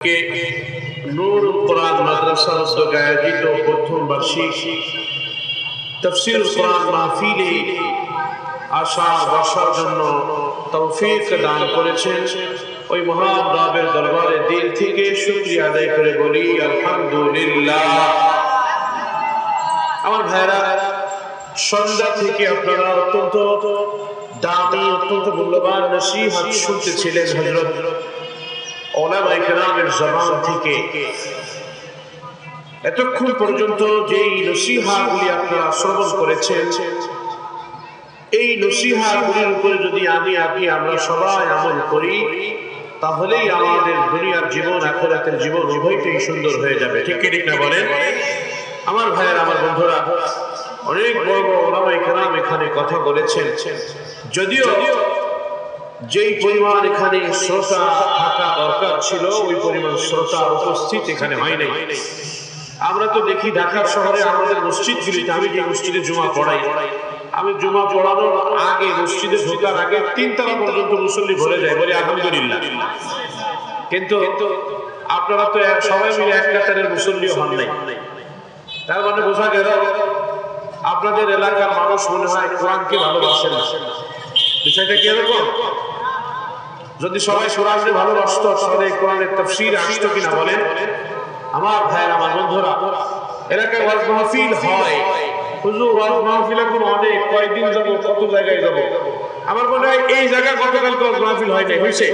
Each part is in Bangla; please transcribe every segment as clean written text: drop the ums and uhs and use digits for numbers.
के नूर कुरान মাদ্রাসা উদ্যোগে আয়োজিত প্রথম বার্ষিক তাফসীর কুরআন মাহফিলে আসা বসার জন্য তৌফিক দান করেছেন। ওই মহান রবের দরবারে দিল থেকে শুকরিয়া আদায় করে বলি আলহামদুলিল্লাহ। আমার ভাইরা, সন্ধ্যা থেকে আপনারা অত্যন্ত দামি অত্যন্ত মূল্যবান নসিহত শুনতেছিলেন হযরত ওলামায়ে কেরামের জবান থেকে। এতক্ষণ পর্যন্ত যেই নসিহতগুলি আপনারা শ্রবণ করেছেন, এই নসিহতগুলির উপরে যদি আপনি আমরা সবাই আমল করি, তাহলেই আমাদের দুনিয়ার জীবন আখিরাতের জীবন উভয়টাই সুন্দর হয়ে যাবে। ঠিক কি ঠিক না বলেন? আমার ভাইয়েরা, আমার বন্ধুরা, অনেক বড় বড় ওলামায়ে কেরাম এখানে কথা বলেছেন। যদিও যেই পরিমাণ এখানে শ্রোতা থাকা দরকার ছিল, ওই পরিমাণ শ্রোতা উপস্থিত এখানে হয় নাই। আমরা তো দেখি ঢাকা শহরে আমাদের মসজিদগুলিতে, আমি যে মসজিদে জুমা পড়াই, আমি জুমা পড়ানোর আগে মসজিদে ঢোকার আগে 3 তলা পর্যন্ত মুসল্লি ভরে যায়, বলে আলহামদুলিল্লাহ। কিন্তু আপনারা তো সবাই মিলে এক কাতারের মুসল্লিও হন নাই। তার মানে বোঝা গেল আপনাদের এলাকার মানুষ মনে হয় কোরআনকে ভালোবাসে না। বিষয়টা কি এরকম? যদি সবাই কোরআনকে ভালোবাসতো, তাহলে কোরআনের তাফসীর আসতো কিনা বলেন? আমার ভাইয়েরা, আমার বন্ধুরা, এলাকায় ওয়াজ মাহফিল হয়, হুজুর ওয়াজ মাহফিল এখন অনেক, কয়েকদিন যাব, কত জায়গায় যাব। আমার মনে হয় এই জায়গা গতকাল ওয়াজ মাহফিল হয় নাই, হয়েছে?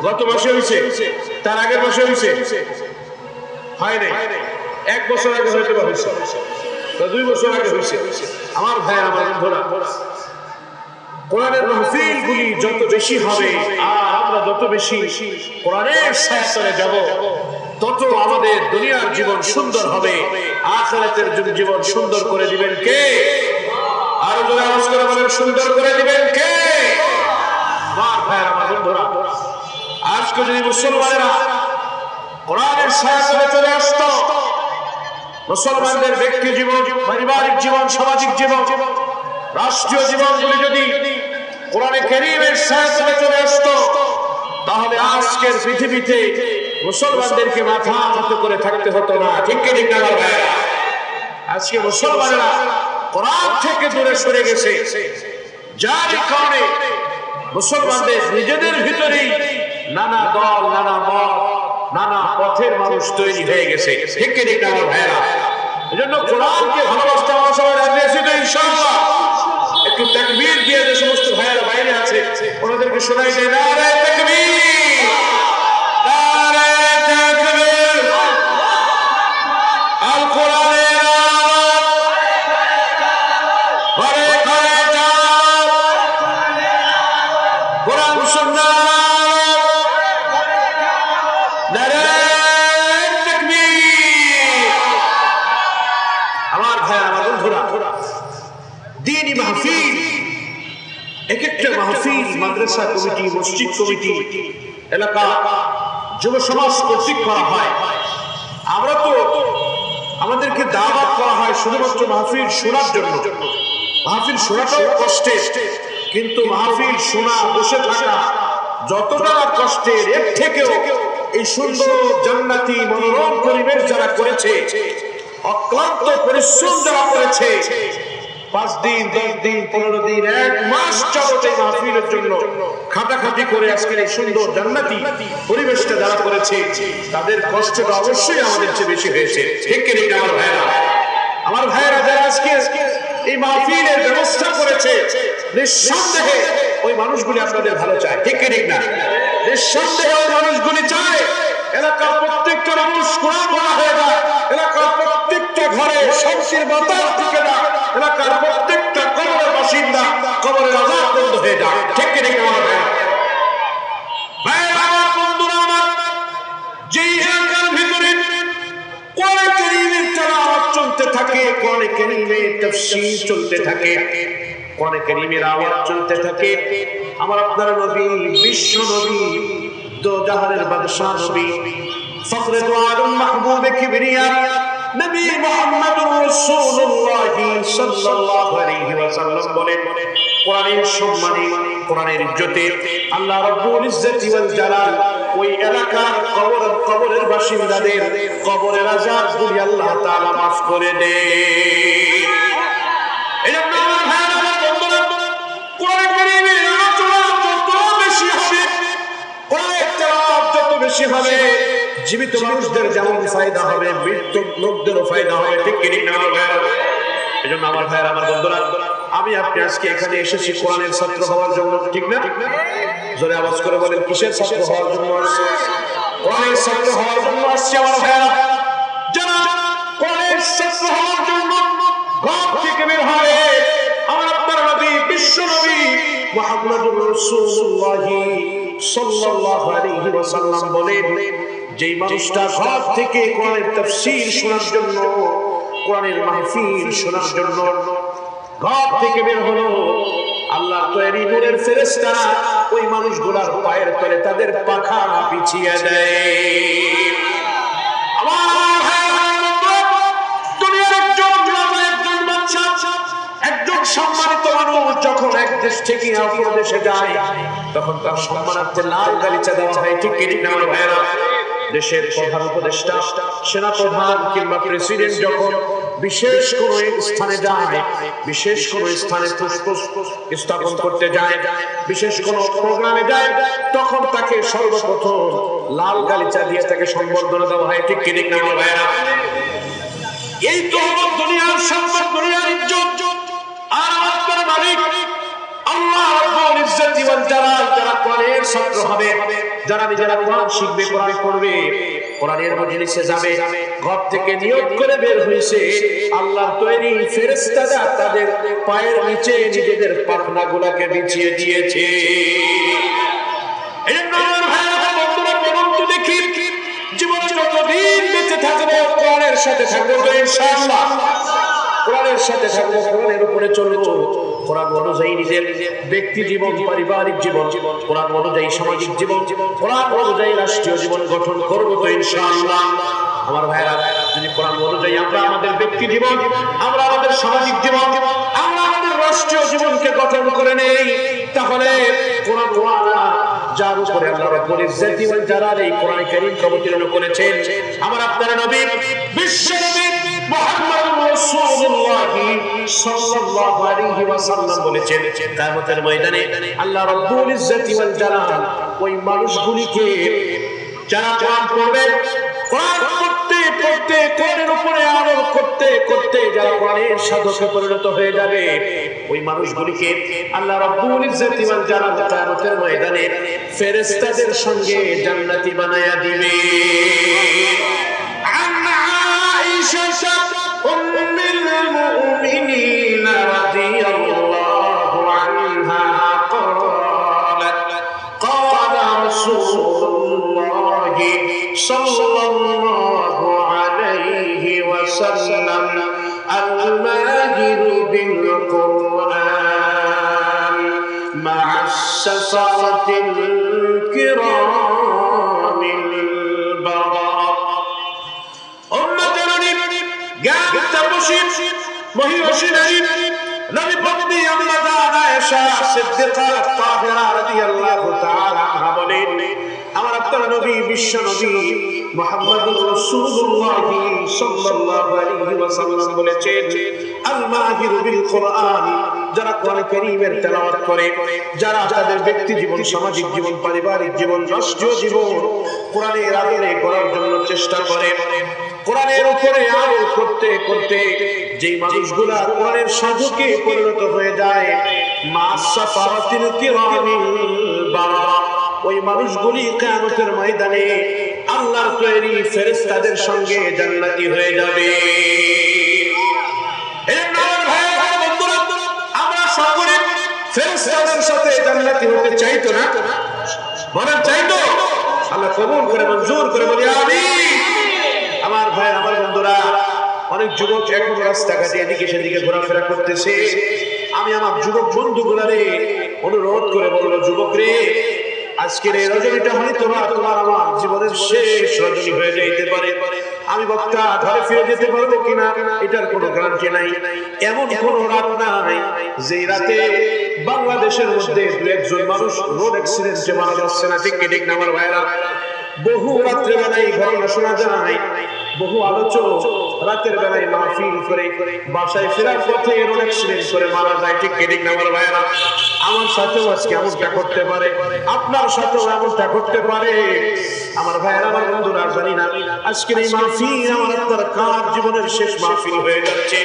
গত মাসে হয়েছে, তার আগের মাসে হয়েছে, হয় নাই, 1 বছর আগে হয়তো বা হয়েছে, 2 বছর আগে হয়েছে। আমার ভাইয়েরা, আমার বন্ধুরা, কোরআনের মাহফিলগুলি যত বেশি হবে আর আমরা যত বেশি কোরআনের সাথে যাব, তত আমাদের দুনিয়ার জীবন সুন্দর হবে, আখিরাতের জীবন সুন্দর করে দিবেন কে? আর জোরে আওয়াজ করে বলেন, সুন্দর করে দিবেন কে? আমার ভাইয়েরা, আমার বন্ধুরা, আজকে যদি মুসলমানেরা কোরআনের সাথে চলে আসতো, মুসলমানদের ব্যক্তি জীবন, পারিবারিক জীবন, সামাজিক জীবন, রাষ্ট্রীয় জীবনগুলি যদি কোরআনে কারীমের সাথে চলে আসতো, তাহলে আজকের পৃথিবীতে মুসলমানদেরকে মাথা নত করে থাকতে হতো না। ঠিক কি ঠিক না ভাইরা? আজকে মুসলমানেরা কোরআন থেকে দূরে সরে গেছে, যার কারণে মুসলমানদের নিজেদের ভিতরেই নানা দল, নানা মত, নানা পথের মানুষ তৈরি হয়ে গেছে। ঠিক কি ঠিক না ভাইরা? এজন্য কোরআনকে ভালোবাসতে আমরা সবাই রাজি আছি তো ইনশাআল্লাহ? একটু তাকবীর দিয়ে যে সমস্ত ভাইয়েরা বাইরে আছে ওনাদেরকে শোনাই দেয়, নারে তাকবীর, নারে তাকবীর, আল কোরআনের ঘরে ঘরে যাও, কোরআন সুন্নাহ, নারে তাকবীর। আমার ভাইয়েরা, আমার বন্ধুরা, দ্বীনি মাহফিল, এক একটা মাহফিল মাদ্রাসা কমিটি, মসজিদ কমিটি, এলাকা যুব সমাজ কর্তৃক করা হয়। আমরা তো আমাদেরকে দাওয়াত করা হয় শুধুমাত্র মাহফিল শোনার জন্য। মাহফিল শোনাটাও কষ্টের, কিন্তু মাহফিল শোনা, বসে থাকা যতটা কষ্টের, এর থেকেও এই সুন্দর জান্নাতি মনোরম পরিবেশ যারা করেছে, অক্লান্ত পরিশ্রম যারা করেছে, 5 দিন, 10 দিন, 15 দিন, 1 মাস যাবত এই মাহফিলের জন্য খাটাখাটি করে আজকের এই সুন্দর জান্নাতি পরিবেশটা যারা করেছে, তাদের কষ্টটা অবশ্যই আমাদের চেয়ে বেশি হয়েছে। ঠিক কি ঠিক আমার ভাইরা? আমার ভাইরা যারা আজকে এই মাহফিলের ব্যবস্থা করেছে, নিঃসন্দেহে ওই মানুষগুলি আপনাদের ভালো চায়। ঠিক কি ঠিক না? নিঃসন্দেহে ওই মানুষগুলি চায় এলাকার প্রত্যেকটা মানুষ কোরআন পড়া হয়ে যায়, এলাকার প্রত্যেকটা ঘরে শান্তির বাতাস ঢুকে যায়, এলাকার প্রত্যেকটা কবরের বাসিন্দা কবরের আযাব বন্ধ হয়ে যায়। ঠিক কি ঠিক আমার ভাইরা, আমার বন্ধুরা, আমার যেই এলাকার ভিতরে কোরআন কারীমের তেলাওয়াত চলতে থাকে, কোরআন কারীমের তাফসীর চলতে থাকে, কোরআন কারীমের আওয়াজ চলতে থাকে, আমার আপনার নবী, বিশ্ব নবী, দো জাহানের বাদশা নবী, ফখরে দো আলম, মাহবুবে কিবরিয়া, নবী মুহাম্মদুর রাসূলুল্লাহ সাল্লাল্লাহু আলাইহি ওয়াসাল্লাম বলেন, কোরআনের সম্মানে, কোরআনের ইজ্জতে আল্লাহ রাব্বুল ইজ্জতি ওয়াল জালাল ওই এলাকার কবরের বাসিন্দাদের কবরের আযাবগুলি আল্লাহ তাআলা মাফ করে দেন। এজন্য কোরআন কারীমের আলোচনা যত বেশি হবে, কোরআনের তেলাওয়াত যত বেশি হবে, জীবিত মানুষদের যেমন ফায়দা হবে, মৃত লোকদেরও ফায়দা হবে। ঠিক কি না ভাইরা? এজন্য আমার ভাইরা, আমার বন্ধুরা, আমি আপনি আজকে এখানে এসেছি কোরআনের ছাত্র হওয়ার জন্য, ঠিক না? জোরে আওয়াজ করে বলেন, কিসের ছাত্র হওয়ার জন্য আসছে? কোরআনের ছাত্র হওয়ার জন্য আসছে আমার ভাইরা। যারা কোরআনের ছাত্র হওয়ার জন্য ঘর থেকে বের হয়, আমার আপনার নবী, বিশ্ব নবী মুহাম্মদুর রাসূলুল্লাহ সাল্লাল্লাহু আলাইহি ওয়াসাল্লাম বলেন, যেই মানুষটা ঘর থেকে কোরআনের তাফসীর শোনার জন্য, কোরআনের মাহফিল শোনার জন্য ঘর থেকে বের হলো, আল্লাহর তৈরি নূরের ফেরেশতারা ওই মানুষগুলোর পায়ের তলে তাদের পাখা বিছিয়ে দেয়। সম্মানিত মানুষ যখন এক দেশ থেকে অপর দেশে যায়, তখন তার সম্মানার্থে লাল গালিচা দেওয়া হয়। ঠিক কি না ভাইরা? দেশের প্রধান উপদেষ্টা, সেনা প্রধান কিংবা প্রেসিডেন্ট যখন বিশেষ কোন স্থানে যায়, বিশেষ কোন স্থানে পুষ্প স্থাপন করতে যায়, বিশেষ কোন প্রোগ্রামে যায়, তখন তাকে সর্বপ্রথম লাল গালিচা দিয়ে তাকে সম্বর্ধনা দেওয়া হয়। ঠিক কি না ভাইরা? এই তো দুনিয়ার সম্মান, দুনিয়ার ইজ্জত। আর আপনার মালিক আল্লাহ রাব্বুল ইজ্জতি ওয়াল জালাল যারা কোরআনের ছাত্র হবে, যারা নিজেরা কোরআন শিখবে, কোরআন পড়বে, কোরআনের মজলিসে যাবে, ঘর থেকে নিয়ত করে বের হইছে, আল্লাহর তৈরি ফেরেশতারা তাদের পায়ের নিচে নিজেদের পাখনাগুলোকে বিছিয়ে দিয়েছে। এজন্য আমার ভাইরা, বন্ধুরা, বলুন তো দেখি, জীবনে যতদিন বেঁচে থাকবো কোরআনের সাথে থাকবো তো ইনশাআল্লাহ? কোরআনের সাথে থাকবো, কোরআনের উপরে চলবো, কোরআন অনুযায়ী নিজের ব্যক্তি জীবন, পারিবারিক জীবন, কোরআন অনুযায়ী সামাজিক জীবন, কোরআন অনুযায়ী রাষ্ট্রীয় জীবন গঠন করবো তো ইনশাআল্লাহ? আমার ভাইরা, যদি কোরআন অনুযায়ী আমরা আমাদের ব্যক্তি জীবন, আমরা আমাদের সামাজিক জীবন, আমরা আমাদের রাষ্ট্রীয় জীবনকে গঠন করে নেই, তাহলে কোরআন ওয়ালা যার উপরে আল্লাহ রাব্বুল ইজ্জতি ওয়াল জালাল এই কোরআন কারীমকে অবতীর্ণ করেছেন, আমার আপনার নবী, বিশ্ব নবী মুহাম্মদুর রাসূলুল্লাহ সাল্লাল্লাহু আলাইহি ওয়াসাল্লাম বলেছেন, কিয়ামতের ময়দানে আল্লাহ রাব্বুল ইজ্জতি ওয়াল জালাল ওই মানুষগুলিকে যারা কোরআন পড়বে, কোরআন পড়তে পড়তে, কোরআনের উপরে আমল করতে করতে যারা কোরআনের সাধকে পরিণত হয়ে যাবে, ওই মানুষগুলিকে আল্লাহ রাব্বুল ইজ্জতি ওয়াল জালাল কিয়ামতের ময়দানে ফেরেশতাদের সঙ্গে জান্নাতি বানায়া দিবে। أم المؤمنين رضي الله عنها قالت قال رسول الله صلى الله عليه وسلم الماهر بالقرآن مع السفرة الكرام البررة মহিষী নারী নবী পত্নী আম্মা জান আয়েশা সিদ্দিকা তাহিরা রাদিয়াল্লাহু তাআলা আনহা বলেন, আমার আপনার নবী, বিশ্ব নবী মুহাম্মদুর রাসূলুল্লাহ সাল্লাল্লাহু আলাইহি ওয়াসাল্লাম বলেছেন, আল মাহিরু বিল কোরআন, যারা কোরআন কারীমের তেলাওয়াত করে, যারা তাদের ব্যক্তি জীবন, সামাজিক জীবন, পারিবারিক জীবন, রাষ্ট্রীয় জীবন কোরআনের আদলে করার জন্য চেষ্টা করে, কোরআনের উপরে আমল করতে করতে যেই মানুষগুলা কোরআনের সাধকে পরিণত হয়ে যায়, মাসাফারাতিল কিরামিল বারারা, ওই মানুষগুলি কিয়ামতের ময়দানে আল্লাহর তৈরি ফেরেশতাদের সঙ্গে জান্নাতি হয়ে যাবে। আমরা সকলে ফেরেশতাদের সাথে জান্নাতি হতে চাই তো না? বলেন চাই তো? আল্লাহ কবুল করে, মঞ্জুর করে, বলি আমিন। আমার ভাই, আমার বন্ধুরা, অনেক যুবক এখন রাস্তাঘাটে এদিকে সেদিকে ঘোরাফেরা করতেছে। আমি আমার যুবক বন্ধুগুলারে অনুরোধ করে বলবো, যুবক রে, আজকের এই রজনীটা হয়তো তোমার আমার জীবনের শেষ রজনী হয়ে যাইতে পারে। আমি বক্তা ঘরে ফিরে যেতে পারবো কিনা এটার কোনো গ্যারান্টি নাই। এমন কোন রাত নাই যে রাতে বাংলাদেশের মধ্যে দু একজন মানুষ রোড অ্যাক্সিডেন্টে মারা যাচ্ছে না। ঠিক ঠিক না আমার ভাইরা? বহু রাত্রে বেলায় ঘটনা শোনা যায়, বহু আলোচক রাতের বেলায় মাহফিল করে বাসায় ফেরার পথে রোড অ্যাক্সিডেন্ট করে মারা যায়। ঠিক ঠিক না আমার ভাইরা? আমার সাথেও আজকে এমনটা করতে পারে, আপনার সাথেও এমনটা করতে পারে। আমার ভাইরা, আমার বন্ধুরা, জানি না আজকের এই মাহফিল আমার আপনার কার জীবনের শেষ মাহফিল হয়ে যাচ্ছে।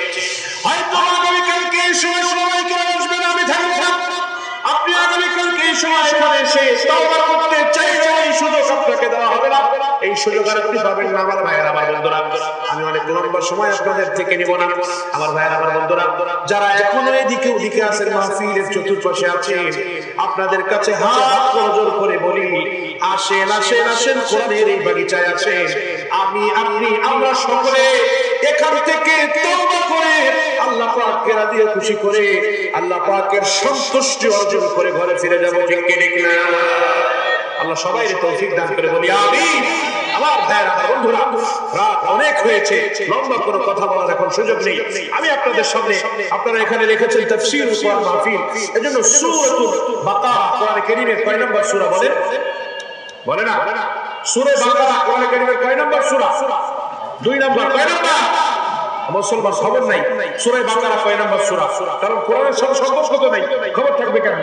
হয়তো আগামীকালকে এই সময় সবাই কেউ আসবে না, আমি থাকবো না। আপনি আগামীকালকে এই সময় এখানে এসে তওবা করতে চাইলেও এই সুযোগ আপনাকে দেওয়া হবে না। এই সুযোগ আর আপনি পাবেন না আমার ভাইয়েরা, আমার বন্ধুরা। আমি অনেক লম্বা সময় আপনাদের থেকে নিব না আমার ভাইয়েরা, আমার বন্ধুরা। যারা এখনো এদিকে ওদিকে আছেন, মাহফিলের চতুর্পাশে আছেন, আপনাদের কাছে হাত নজর করে বলি, আসেন আসেন আসেন, কোরআনের এই বাগিচায় আছেন। আমি, আপনি, আমরা সকলে এখান থেকে তওবা করে আল্লাহ পাকের রাজি খুশি করে আল্লাহ পাকের সন্তুষ্টি অর্জন করে ঘরে ফিরে যাব। ঠিক ঠিক না? আল্লাহ সবাইকে তৌফিক দান করে বলি আমিন। আমার ভাইরা, আমার বন্ধুরা, রাত অনেক হয়েছে, লম্বা কোনো কথা বলার এখন সুযোগ নেই। আমি আপনাদের সামনে, আপনারা এখানে লিখেছেন তাফসীর কোরআন মাহফিল, এজন্য সূরাতুল বাকারা কোরআন কারীমের কয় নম্বর সূরা বলেন? বলে না? সূরা বাকারা কোরআন কারীমের কয় নম্বর সূরা? 2 নম্বর। কয় নম্বর? মুসলমান খবর নাই সূরা বাকারা কয় নম্বর সূরা? কারণ কোরআনের সাথে সম্পর্ক তো নাই, খবর থাকবে কেন?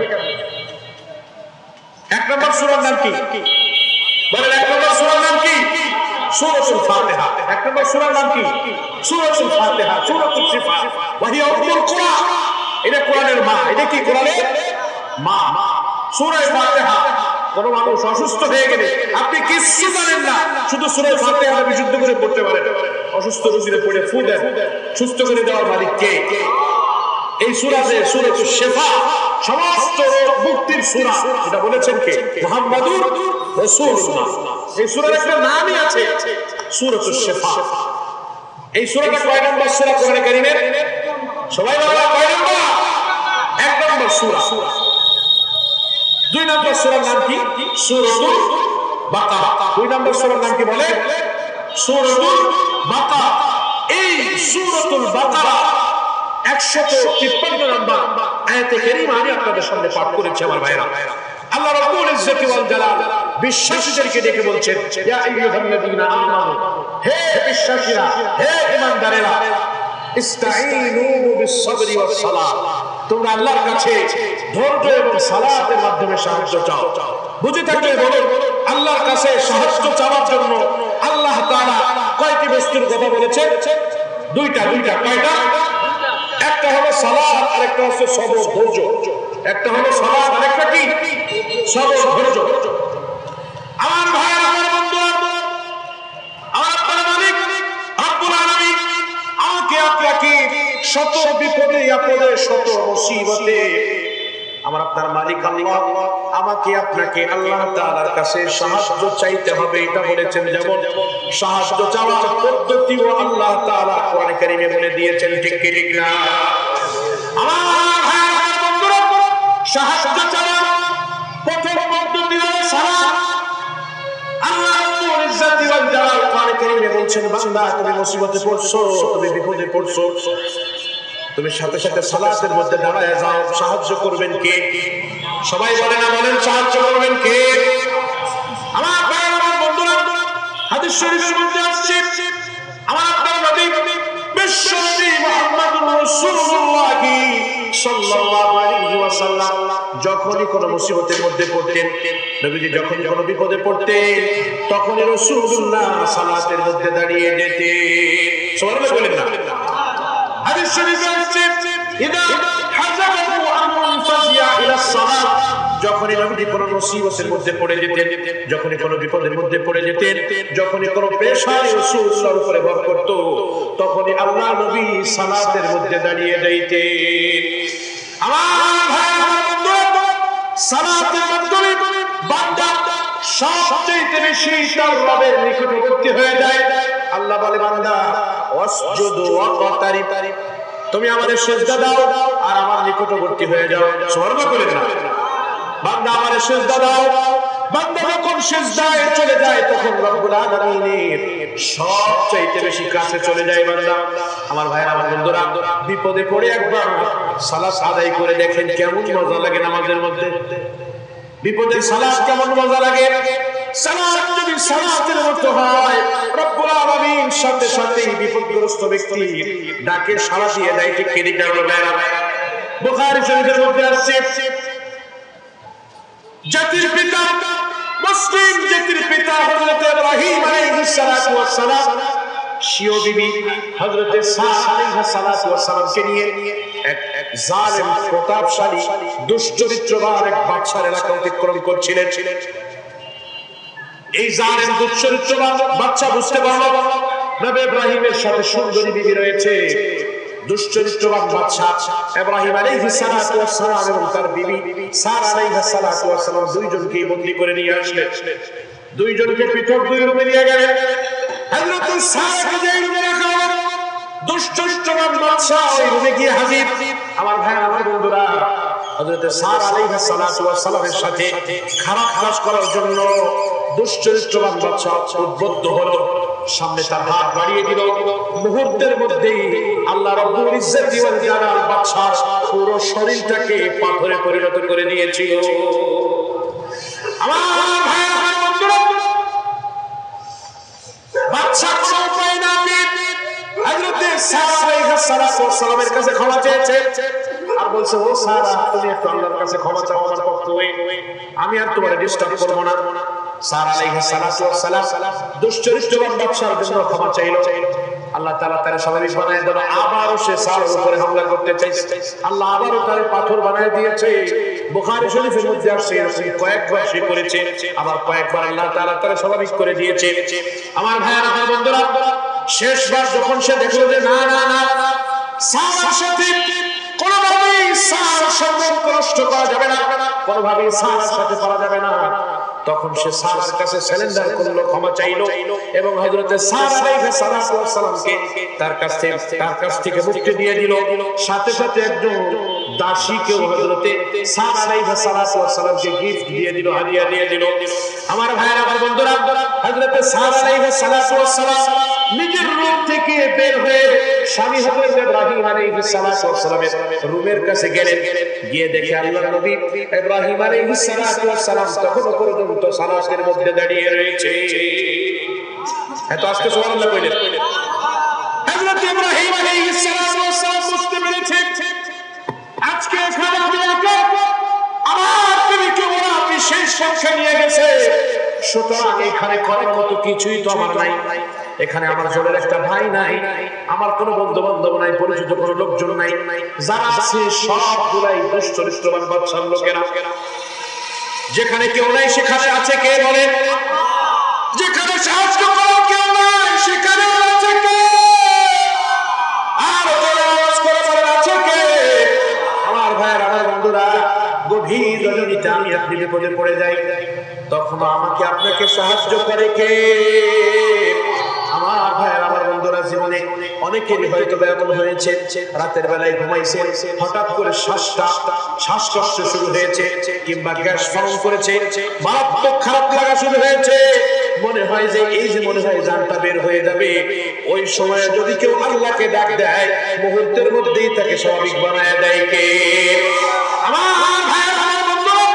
1 নম্বর সূরার নাম কি বলেন? 1 নম্বর সূরার নাম কি? সূরাতুল ফাতিহা। 1 নম্বর সূরার নাম কি? সূরাতুল ফাতিহা, সূরাতুল শিফা, ওয়াহিয়া উম্মুল কুরআন। এটা কোরআনের মা। এটা কি কোরআনের মা? সূরা ফাতিহা। কোন মানুষ অসুস্থ হয়ে গেলে আপনি কিছু জানেন না, শুধু সূরা ফাতিহা বিশুদ্ধ করে পড়তে পারেন। অসুস্থ রোগীরে পড়ে ফু দেন, সুস্থ করে দেওয়ার মালিক কে? এই সূরাতে সূরাতুল শিফা, সমস্ত রোগ মুক্তির সূরা। এটা বলেছেন কে? মুহাম্মাদুর রাসূলুল্লাহ। এই সূরার একটা নামই আছে, সূরাতুল শিফা। এই সূরাটা কয় নম্বর সূরা কোরআন কারীমের? সবাই বলেন কয় নম্বর? 1 নম্বর সূরা। 2 নম্বর সূরার নাম কি? সূরাতুল বাকারা। 2 নম্বর সূরার নাম কি বলে? সূরাতুল বাকারা। এই সূরাতুল বাকারা 153 নম্বর আয়াতে কারীমা আমি আপনাদের সামনে পাঠ করেছি আমার ভাইরা। আল্লাহ রাব্বুল ইজ্জতি ওয়াল জালাল বিশ্বাসীদেরকে ডেকে বলছেন, ইয়া আইয়ুহাল্লাযীনা আমানু, হে বিশ্বাসীরা, হে ঈমানদারেরা, ইসতাঈনু বিস-সাবরি ওয়াস-সালাত, তোমরা আল্লাহর কাছে ধৈর্য এবং সালাতের মাধ্যমে সাহায্য চাও। বুঝে থাকলে বলুন, আল্লাহর কাছে সাহায্য চাওয়ার জন্য আল্লাহ তাআলা কয়টি বস্তুর কথা বলেছেন? দুইটা। কয়টা? একটা হলো সালাত, আর একটা হচ্ছে সবর, ধৈর্য। একটা হলো সালাত, আর একটা কি? সবর, ধৈর্য। আমার ভাইরা, আমার বন্ধুরা, আমার আপনার মালিক রব্বুল আলামিন আমাকে আপনাকে শত বিপদে আপদে, শত মুসিবতে, আমার আপনার মালিক আল্লাহ আমাকে আপনাকে আল্লাহ তাআলার কাছে সাহায্য চাইতে হবে, এটা বলেছেন। যেমন সাহায্য চাওয়ার পদ্ধতিও আল্লাহ তাআলা কোরআন কারীমে বলে দিয়েছেন। ঠিক ঠিক না? আমার ভাইরা, বন্ধুরা, সাহায্য চাওয়ার প্রথম পদ্ধতি হলো সালাত। আল্লাহ রাব্বুল ইজ্জতি ওয়াল জালাল কোরআন কারীমে বলছেন, বান্দা তুমি মুসিবতে পড়ছো, তুমি বিপদে পড়ছো, তুমি সাথে সাথে সালাতের মধ্যে দাঁড়ায় যাও। সাহায্য করবেন কে? সবাই বলে না? বলেন, সাহায্য করবেন কে? আমার ভাইরা, আমার বন্ধুরা, হাদিস শরীফের মধ্যে আসছে, আমার আপনার নবী বিশ্ব নবী মুহাম্মদুর রাসূলুল্লাহ সাল্লাল্লাহু আলাইহি ওয়াসাল্লাম যখনই কোনো মুসিবতের মধ্যে পড়তেন, নবীজি যখনই কোনো বিপদে পড়তেন, তখনই রাসূলুল্লাহ সালাতের মধ্যে দাঁড়িয়ে যেতেন। সুবহানাল্লাহ বলেন না? হাদিস শরীফে আছে, ইদা হাযাবাহু আমরুন ফাজিয়া ইলা সালাত, যখনই নবী কোনো মুসিবতের মধ্যে পড়ে যেতেন, যখনই কোনো বিপদের মধ্যে পড়ে যেতেন, যখনই কোনো পেশায় রাসূলুল্লাহর উপরে ভর করত, তখনই আল্লাহ নবী সালাতের মধ্যে দাঁড়িয়ে যাইতেন। আমার ভাই, সালাতের মাধ্যমে বান্দা সবচেয়ে বেশি তার রবের নিকটবর্তী হয়ে যায়। আল্লাহ বলে, বান্দা ওয়াসজুদু ওয়াকতারিব, তুমি আমাদের সিজদা দাও আর আমার নিকটবর্তী হয়ে যাও। সুবহানাল্লাহ বলেন না? বান্দা আমাদের সিজদা দাও বান্দা যখন সিজদায় চলে যায় তখন রব্বুল আলামিনের সবচেয়ে বেশি কাছে চলে যায় বান্দা। আমার ভাইরা, আমার বন্ধুরা, বিপদে পড়ে একবার সালাত আদায় করে দেখেন কেমন মজা লাগে নামাজের মধ্যে। বিপদে সালাত কেমন মজা লাগে। সালাত যদি সালাতের মতো হয়, রব্বুল আলামিন সাথে সাথে বিপদগ্রস্ত ব্যক্তি ডাকে সাড়া দিয়ে দেয়। ঠিক কি না ভাইরা? বুখারী শরীফের মধ্যে আছে, জাতির পিতা, মুসলিম জাতির পিতা হযরত ইব্রাহিম আলাইহিস সালাতু ওয়াস সালাম শিও বিবি হযরত সারা আলাইহিস সালাতু ওয়াস সালামকে নিয়ে এক জালেম, প্রতাপশালী, দুশ্চরিত্রবান এক বাদশার এলাকা অতিক্রম করছিলেন। এই জালেম দুশ্চরিত্রবান বাদশা বুঝতে পারল নবী ইব্রাহিমের সাথে সুন্দরী বিবি রয়েছে। দুশ্চরিত্রবান বাদশা ইব্রাহিম আলাইহিস সালাতু ওয়াস সালাম এবং তার বিবি সারা আলাইহিস সালাতু ওয়াস সালাম দুইজনকে বন্দী করে নিয়ে আসলেন। দুইজনকে পৃথক দুই রুমে নিয়ে গেলেন। হযরত সারাকে যে রুমে রাখা হলো, দুশ্চরিত্রবান বাদশা ওই রুমে গিয়ে হাজির। আমার ভাই, আমার বন্ধুরা, হযরত সারা আলাইহিস সালাতু ওয়াস সালামের সাথে খারাপ কাজ করার জন্য দুশ্চরিত্রবান বাদশা উদ্বুদ্ধ হলো। সামনে তার হাত বাড়িয়ে দিল। মুহূর্তের মধ্যেই আল্লাহ রাব্বুল ইজ্জত ওয়াল জালাল বাদশার পুরো শরীরটাকে পাথরে পরিণত করে দিয়েছিল। আমার ভাই, আমার বন্ধুরা, বাদশা কোনো উপায় না পেয়ে হযরত সারা আলাইহিস সালাতু ওয়াস সালামের কাছে ক্ষমা চেয়েছে আর বলছে, ও সারা, তুমি একটু আল্লাহর কাছে ক্ষমা চাও আমার পক্ষ হয়ে, আমি আর তোমারে ডিস্টার্ব করব না। সারা আলাইহিস সালাতু ওয়াস সালাম দুশ্চরিত্রবান বাদশার জন্য ক্ষমা চাইল। আল্লাহ তাআলা তার স্বাভাবিক বানায় দিল। আবারও সে সারার উপরে হামলা করতে চাইছে। আল্লাহ আবারও তার পাথর বানায় দিয়েছে। বুখারী শরীফের মধ্যে আসছে, এরকম কয়েকবার সে করেছে, আবার কয়েকবার আল্লাহ তাআলা তার স্বাভাবিক করে দিয়েছে। আমার ভাইয়েরা, আমার বন্ধুরা, শেষবার যখন সে দেখলো যে না না না, সারার সাথে কোনোভাবেই সারার সম্পর্ক নষ্ট করা যাবে না, কোনোভাবেই সারার সাথে পারা যাবে না, তখন সে সারার কাছে সারেন্ডার করলো, ক্ষমা চাইলো এবং হযরত সারা আলাইহিস সালাতু ওয়াস সালামকে তার কাছ থেকে মুক্তি দিয়ে দিল। সাথে সাথে একজন দাসীকেও হযরত সারা আলাইহিস সালাতু ওয়াস সালামকে গিফট দিয়ে দিল, হাদিয়া দিয়ে দিল। আমার ভাইরা, আমার বন্ধুরা, হযরত সারা আলাইহিস সালাতু ওয়াস সালাম নিজের রূম থেকে বের হয়ে স্বামী হযরত ইব্রাহিম আলাইহিস সালাতু ওয়াস সালামের রুমের কাছে গেলেন। গিয়ে দেখে আল্লাহর নবী ইব্রাহিম আলাইহিস সালাতু ওয়াস সালাম তখনও পর্যন্ত সালাতের মধ্যে দাঁড়িয়ে রয়েছে। এত আজকে সুবহানাল্লাহ কইলেন। হযরত ইব্রাহিম আলাইহিস সালাতু ওয়াস সালাম বুঝতে পেরেছে আজকে এখানে আমি একা, আমার নবীকে ওরা বিশেষ পক্ষে নিয়ে গেছে, সুতরাং এখানে করার মতো কিছুই তো আমার নাই। এখানে আমার জোরের একটা ভাই নাই, আমার কোনো বন্ধু বান্ধব নাই, পরিচিত কোনো লোকজন নাই, যারা আছে সবগুলাই দুশ্চরিত্রবান বাদশার লোকেরা। যেখানে কেউ নাই সেখানে আছে কে বলেন? যেখানে সাহায্য করার কেউ নাই সেখানে আছে কে? আর আওয়াজ করে বলেন, আছে কে? আমার ভাইয়ের, আমার বন্ধুরা, গভীর রজনীতে আমি আপনি বিপদে পড়ে যাই, তখন আমাকে আপনাকে সাহায্য করে কে? আমার ভাইয়ের, আমার বন্ধুরা, জীবনে অনেকেরই হয়তো এমন হয়েছে, রাতের বেলায় ঘুমাইছে, হঠাৎ করে শ্বাসকষ্ট শুরু হয়েছে, কিংবা গ্যাস ফর্ম করেছে, মারাত্মক খারাপ লাগা শুরু হয়েছে, মনে হয় যে এই যে মনে হয় জানটা বের হয়ে যাবে। ওই সময়ে যদি কেউ আল্লাহকে ডাক দেয়, মুহূর্তের মধ্যেই তাকে স্বাভাবিক বানায় দেয় কে? আমার ভাইয়ের, আমার বন্ধুরা,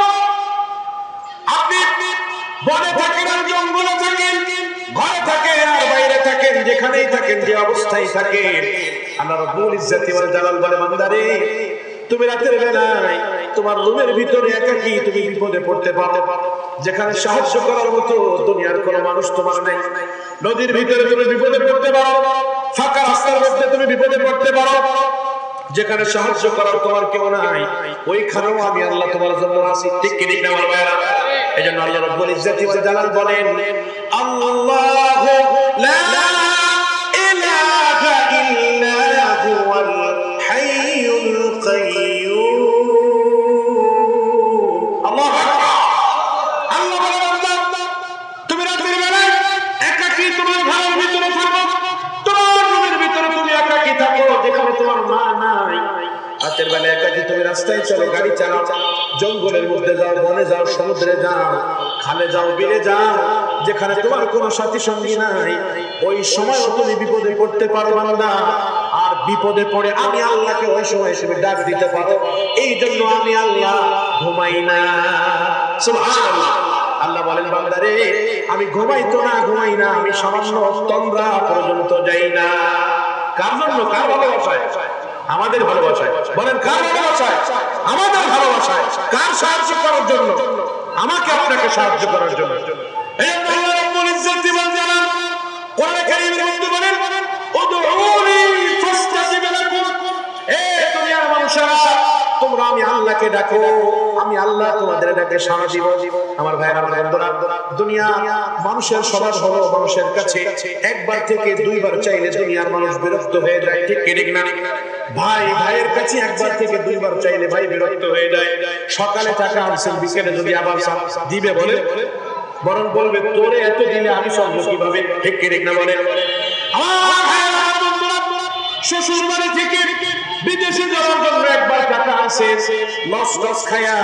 আপনি বনে থাকেন আর জঙ্গলে থাকেন, ঘরে থাকেন আর বাইরে থাকেন, যেখানেই থাকেন, যে অবস্থায় থাকেন, আল্লাহ রাব্বুল ইজ্জত ওয়াল জালাল বলে, বান্দারে, তুমি রাতের বেলায় তোমার রুমের ভিতরে একাকী তুমি বিপদে পড়তে পারো, যেখানে সাহায্য করার মতো দুনিয়ার কোনো মানুষ তোমার নাই। নদীর ভিতরে তুমি বিপদে পড়তে পারো, ফাঁকা রাস্তার মধ্যে তুমি বিপদে পড়তে পারো, যেখানে সাহায্য করার তোমার কেউ নাই, ওইখানেও আমি আল্লাহ তোমার জন্য আছি। ঠিক কি ঠিক না আমার ভাইরা? এজন্য আল্লাহ রাব্বুল ইজ্জত ওয়াল জালাল বলেন, আল্লাহু লা ইলাহা ইল্লা হুয়াল হাইয়ুল কাইয়্যুম। আল্লাহু আকবার। আল্লাহ বলেন, তুমি রাতের বেলায় একাকী তোমার ঘরের ভিতরে থাকো, তোমার রুমের ভিতরে তুমি একাকী থাকো, যেখানে তোমার মা নাই, রাতের বেলা একাকি তুমি রাস্তায় চলো, গাড়ি চালাও, জঙ্গলের মধ্যে যাও, বনে যাও, সমুদ্রে যাও, খালে যাও, বিলে যাও, যেখানে তোমার কোনো সাথী সঙ্গী নাই, ওই সময় তুমি বিপদে পড়তে পারো বান্দা। আর বিপদে পড়ে আমি আল্লাহকে ওই সময় তুমি ডাক দিতে পারো, এই জন্য আমি আল্লাহ ঘুমাই না। সুবহানাল্লাহ। আল্লাহ বলেন বান্দারে আমি ঘুমাই না, আমি সামান্য তন্দ্রা পর্যন্ত যাই না। কার জন্য? কার ভালোবাসায়? আমাদের ভালোবাসায়। বলেন কার ভালোবাসায়? আমাদের ভালোবাসায়। কার সাহায্য করার জন্য? আমাকে আপনাকে সাহায্য করার জন্য। এই জন্য আল্লাহ রাব্বুল ইজ্জত বলেন, কোরআনে কারীমের মধ্যে বলেন উদউনি ফাস্তাজিব লাকুম। এই দুনিয়ার মানুষেরা তোমরা আমি আল্লাহকে ডাকো, আমি আল্লাহ তোমাদের ডাকে সাড়া দিব। আমার ভাইরা বন্ধুরা, দুনিয়া মানুষের স্বভাব হলো মানুষের কাছে একবার থেকে দুইবার চাইলে দুনিয়ার মানুষ বিরক্ত হয়ে যায়, ঠিক ঠিক না? ভাই ভাইয়ের কাছে একবার থেকে দুইবার চাইলে ভাই বিরক্ত হয়ে যায়। সকালে টাকা আনছেন, বিকেলে যদি আবার দিবে বলে, বরং বলবে তোরে এত দিলে আমি চলবো কিভাবে, ঠিক ঠিক না? বলে শ্বশুর বাড়ি থেকে বিদেশে যাওয়ার জন্য একবার টাকা আছে, লস খায়া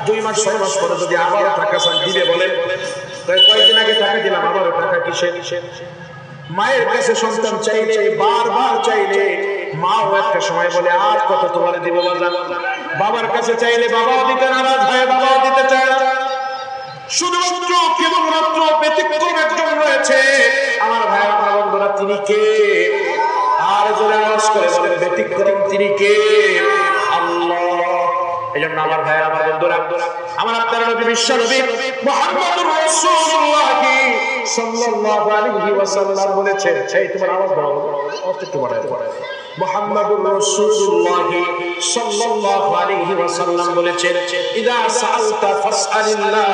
2 মাস 6 মাস পরে যদি আবার টাকা চান দিবে বলে, কয়েকদিন আগে টাকা দিলাম আবারও টাকা কিসের? মায়ের কাছে সন্তান চাইলে, বারবার চাইলে মাও একটা সময় বলে আর কত তোমার দিব বাজান। বাবার কাছে চাইলে বাবাও দিতে নারাজ হয়, বাবাও দিতে চায় না। শুধুমাত্র কেবলমাত্র ব্যতিক্রম একজন রয়েছে আমার ভাই আমার বন্ধুরা, তিনি কে? আর জোরে আওয়াজ করে বলেন ব্যতিক্রম তিনি কে? আল্লাহ। এজন্য আমার ভাই আমার বন্ধুরা, আমার আপনার নবী বিশ্ব নবী মুহাম্মদুর রাসূলুল্লাহ সাল্লাল্লাহু আলাইহি ওয়াসাল্লাম বলেছেন, এই তোমার আওয়াজ বাড়াও, একটু বাড়াও। মুহাম্মদুর রাসূলুল্লাহ সাল্লাল্লাহু আলাইহি ওয়াসাল্লাম বলেছেন, ইদা সাআলতা ফাসআলিল্লাহ।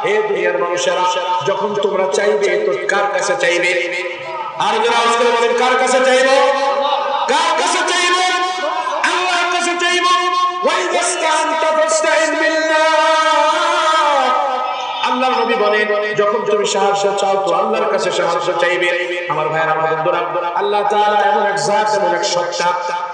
হে দুনিয়ার মানুষেরা, যখন তোমরা চাইবে তো কার কাছে চাইবে? আর যারা আওয়াজ করে বলেন কার কাছে চাইবো? কার কাছে চাইবো? আল্লাহর কাছে চাইবো। ওয়া ইদাস্তানতা ফাস্তাইন বিল্লাহ। আল্লাহর নবী বলেন যখন তুমি সাহায্য চাও তো আল্লাহর কাছে সাহায্য চাইবে। আমার ভাইরা আমার বন্ধুরা, আল্লাহ তাআলা এমন এক জাত, এমন এক সত্তা,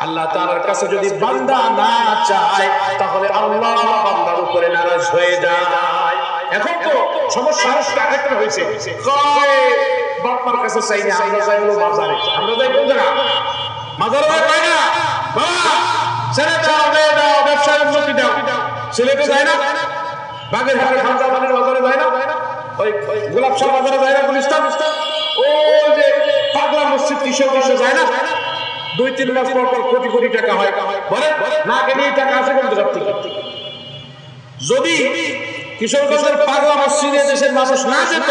আল্লাহ তাআলার কাছে যদি বান্দা না চায় তাহলে আল্লাহ বান্দার উপরে নারাজ হয়ে যায়। এখন তো সমস্যা আরেকটা হয়েছে, বাবার কাছে চাই না, আমরা যাই হলো বাজারে, আমরা যাই কোন জায়গা? মাজারে যাই না? বাবা ছেড়ে দাও, মেয়ে দাও, ব্যবসায় উন্নতি দাও। ছেলেকে যায় না? বাগের হাটে খামসা পানির বাজারে যায় না? ওই গোলাপ শাহ বাজারে যায় না? গুলিস্তান ও যে পাগলা মসজিদ কিশোর যায় না? 2-3 মাস পর পর কোটি কোটি টাকা হয়, বলে না কেন এই টাকা আসে কোন জায়গা থেকে? যদি কিশোরগঞ্জের পাগলা মসজিদে দেশের মানুষ না যেত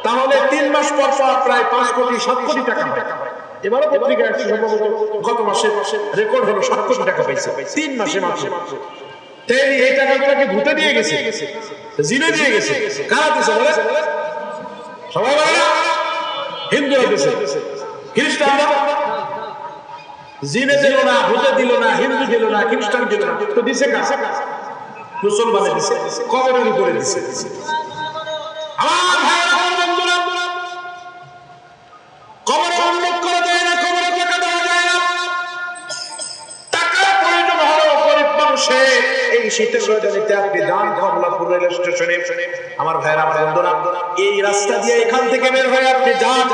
তাহলে 3 মাস পর পর প্রায় 5 কোটি 7 কোটি টাকা হয়। এবারও পত্রিকায় সম্ভবত গত মাসে রেকর্ড হলো 7 কোটি টাকা পাইছে 3 মাসে মাত্র। এই টাকাগুলোকে ভূতে দিয়ে গেছে, জিনে দিয়ে গেছে। কারা দিছে বলে? সবাই বলে না? হিন্দুরা দিছে, খ্রিস্টানরা জিনে দিল না, ভূতে দিল না, হিন্দু দিল না, খ্রিস্টান দিল না, তো দিছে কাছে মুসলমানে দিছে, কবরের উপরে দিছে। আমার ভাই বন্ধুরা, কবরে উন্নত করা যায় না, কবরে টাকা দেওয়া যায় না। টাকার প্রয়োজন হলো গরিব মানুষের। এই শীতের রজনীতে আপনি যান কমলাপুর রেল স্টেশনে, আমার ভাইরা আমার বন্ধুরা, এই রাস্তা দিয়ে এখান থেকে বের হয়ে আপনি যান,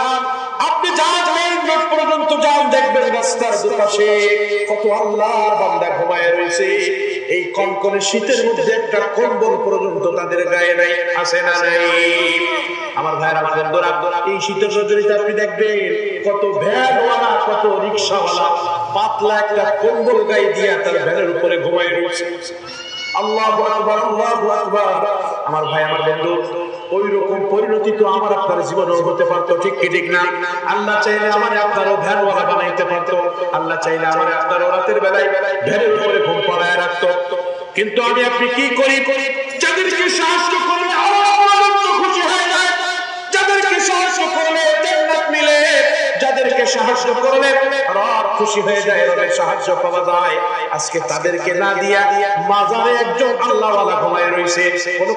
আপনি যান মেইন রোড পর্যন্ত যান, দেখবেন রাস্তার দুপাশে কত আল্লাহর বান্দা ঘুমায় রয়েছে। এই কনকনে শীতের মধ্যে একটা কম্বল পর্যন্ত তাদের গায়ে নাই, আছে না নাই? আমার ভাইরা আমার বন্ধুরা, এই শীতের রজনীতে আপনি দেখবেন কত ভ্যানওয়ালা, কত রিকশাওয়ালা পাতলা একটা কম্বল গায়ে দিয়ে তার ভ্যানের উপরে ঘুমায় রয়েছে। আল্লাহু আকবার, আল্লাহু আকবার। আমার ভাই আমার বন্ধু, ওই রকম পরিণতি তো আমার আপনার জীবনেও হতে পারতো, ঠিক কি ঠিক না? আল্লাহ চাইলে আমার আপনারও ভ্যানওয়ালা বানাইতে পারতো, আল্লাহ চাইলে আমার আপনারও রাতের বেলায় ভ্যানের উপরে ঘুম পাড়ায় রাখতো। কিন্তু আমি আপনি কি করি? যাদেরকে সাহায্য করলে খুশি হয়ে যায়, যাদেরকে সাহায্য করলে জান্নাত মিলে, যাদেরকে সাহায্য করলে রব খুশি হয়ে যায়, রবের সাহায্য পাওয়া যায়। আজকে তাদেরকে না দিয়া মাজারে একজন আল্লাহওয়ালা ঘুমায় রয়েছে,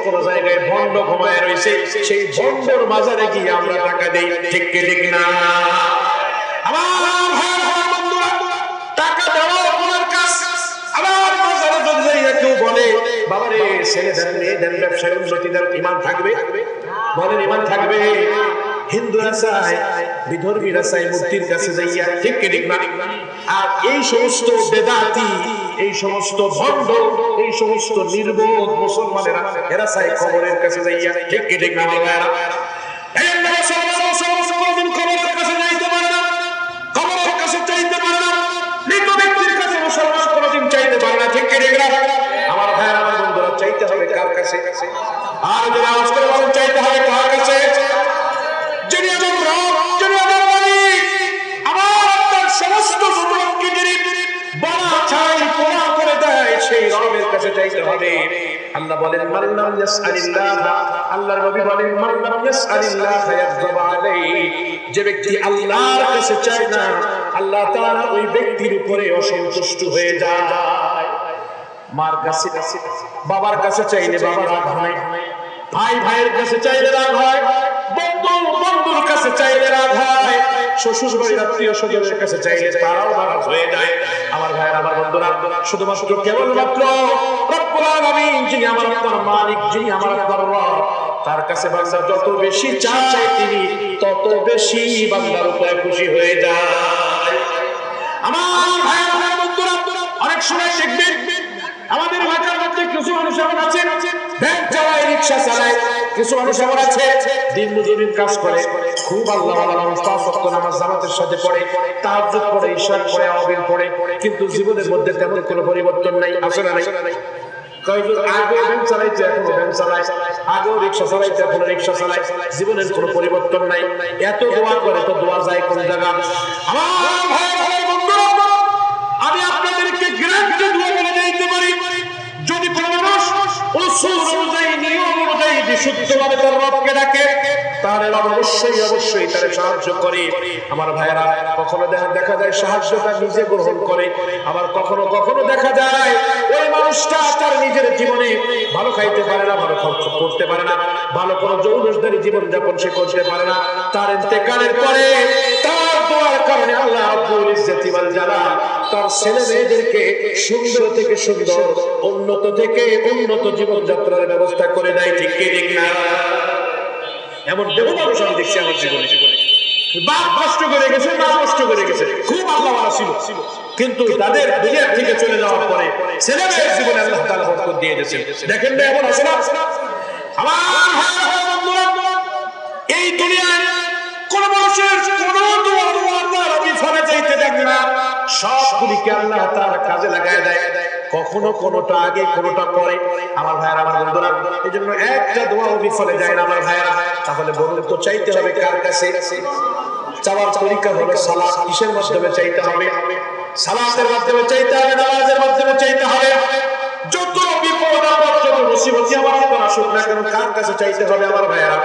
কোন জায়গায় ভণ্ড ঘুমায় রয়েছে, সেই ভণ্ডর মাজারে গিয়ে আমরা টাকা দেই, ঠিক কি ঠিক না? আমার বন্ধুরা, টাকা দেওয়া আপনার কাজ। বাবারে ছেলে দেন মেয়ে দেন ব্যবসায় উন্নতি দেন, ঈমান থাকবে? বলেন ঈমান থাকবে? হিন্দুরা চায়, বিধর্মীরা চায় মূর্তির কাছে যাইয়া, ঠিক কি ঠিক না? আর এই সমস্ত বেদাতি, এই সমস্ত ভণ্ড, এই সমস্ত নির্বোধ মুসলমানেরা এরা চায় কবরের কাছে যাইয়া, ঠিক কি ঠিক না? আমার ভাইরা, এই কোনদিন কবরের কাছে যাইতে পারে না, কবরের কাছে চাইতে পারে না, মৃত ব্যক্তির কাছে মুসলমান কোনদিন চাইতে পারে না, ঠিক কি ঠিক না? আমার ভাইরা, আমার বন্ধুরা, চাইতে হবে কার কাছে? আর যারা আওয়াজ করে বলেন চাইতে হবে কার কাছে? যিনি আমার রব, যিনি আমার মালিক, আমার আপনার সমস্ত জীবনকে যিনি বলা চাই পোড়া করে দেয়, সেই রবের কাছে চাইতে হবে। আল্লাহ বলেন মান লাম ইয়াসআলিল্লাহ, আল্লাহর নবী বলেন মান লাম ইয়াসআলিল্লাহ ইয়াগযব আলাইহি, যে ব্যক্তি আল্লাহর কাছে চায় না, আল্লাহ তাআলা ওই ব্যক্তির উপরে অসন্তুষ্ট হয়ে যায়। মার কাছে, বাবার কাছে চাইলে বাবার রাগ হয়, ভাই ভাইয়ের কাছে চাইলে রাগ হয়, বন্ধু বন্ধুর কাছে চাইলে রাগ হয়, শ্বশুর বাড়ির আত্মীয় স্বজনের কাছে চাইলে তারাও নারাজ হয়ে যায়। আমার ভাইয়ের, আমার বন্ধুরা, শুধুমাত্র কেবলমাত্র রব্বুল আলামিন, যিনি আমার আপনার মালিক, যিনি আমার আপনার রব, তার কাছে বান্দা যত বেশি চায় তিনি তত বেশি বান্দার উপরে খুশি হয়ে যায়। আমার ভাইয়ের, আমার বন্ধুরা, অনেক সময় দেখবেন আমাদের এলাকার মধ্যে কিছু মানুষ এমন আছে ভ্যান চালায়, রিক্সা চালায়, কিছু মানুষ এমন আছে দিন মজুরির কাজ করে, খুব আল্লাহ ওয়ালা মানুষ, পাঁচ ওয়াক্ত নামাজ জামাতের সাথে পড়ে, তাহাজ্জুদ পড়ে, ইশা পড়ে, আওয়াবিল পড়ে, কিন্তু জীবনের মধ্যে তেমন কোনো পরিবর্তন নাই, আছে না নাই? আগেও ভ্যান চালাইছে এখনো ভ্যান চালায়, আগেও রিক্সা চালাইছে এখনো রিক্সা চালায়, জীবনের কোনো পরিবর্তন নাই। এত দোয়া করে তো দোয়া যায় কোন জায়গা? আমার ভাই ভাই বন্ধুরা, আমি আপনাদেরকে গ্যারান্টি দিয়ে বলে দিতে পারি, যদি কোনো মানুষ উসুল অনুযায়ী, নিয়ম অনুযায়ী বিশুদ্ধভাবে তার রবকে ডাকে, তাহলে অবশ্যই অবশ্যই তার সাহায্য করে। আমার ভাইয়েরা, কখনো দেখা যায় সাহায্যটা নিজে গ্রহণ করে, আবার কখনো কখনো দেখা যায় ওই মানুষটা তার নিজের জীবনে ভালো খাইতে পারে না, ভালো করতে পারে না, ভালো কোনো যৌনদারি জীবন যাপন সে করতে পারে না, তার ইন্তেকালের পরে তার দোয়ার কারণে আল্লাহ রাব্বুল ইজ্জতি ওয়াল জালাল তার ছেলে মেয়েদেরকে সুন্দর থেকে সুন্দর, উন্নত থেকে উন্নত জীবনযাত্রার ব্যবস্থা করে দেয়, ঠিক কি ঠিক না? এমন বহু মানুষ আমি দেখছি আমার জীবনে, বাপ কষ্ট করে গেছে, মা কষ্ট করে গেছে, খুব আল্লাহওয়ালা ছিল, কিন্তু তাদের দুনিয়া থেকে চলে যাওয়ার পরে ছেলে মেয়ের জীবনে আল্লাহ তাআলা বরকত দিয়ে দিয়েছেন। দেখেন না এমন আছে না? আমার এই দুনিয়ায় কোন মানুষের কোন দোয়া আল্লাহর নবী ফলে যাইতে দেখবে না, সবগুলিকে আল্লাহ তাআলা কাজে লাগায় দেয়, কখনো কোনোটা আগে কোনোটা পরে। আমার ভাইয়েরা, আমার বন্ধুরা, এই জন্য একটা দোয়া বিফলে যায় না আমার ভাইয়েরা। তাহলে বলুন তো চাইতে হবে কার কাছে? চাওয়ার তরিকা হলো সালাত। কিসের মাধ্যমে চাইতে হবে? সালাতের মাধ্যমে চাইতে হবে, নামাজের মাধ্যমে চাইতে হবে। যত বিপদ আপদ, যত মুসিবত আমার উপর আসুক না কেন, কার কাছে চাইতে হবে? আমার ভাইয়েরা,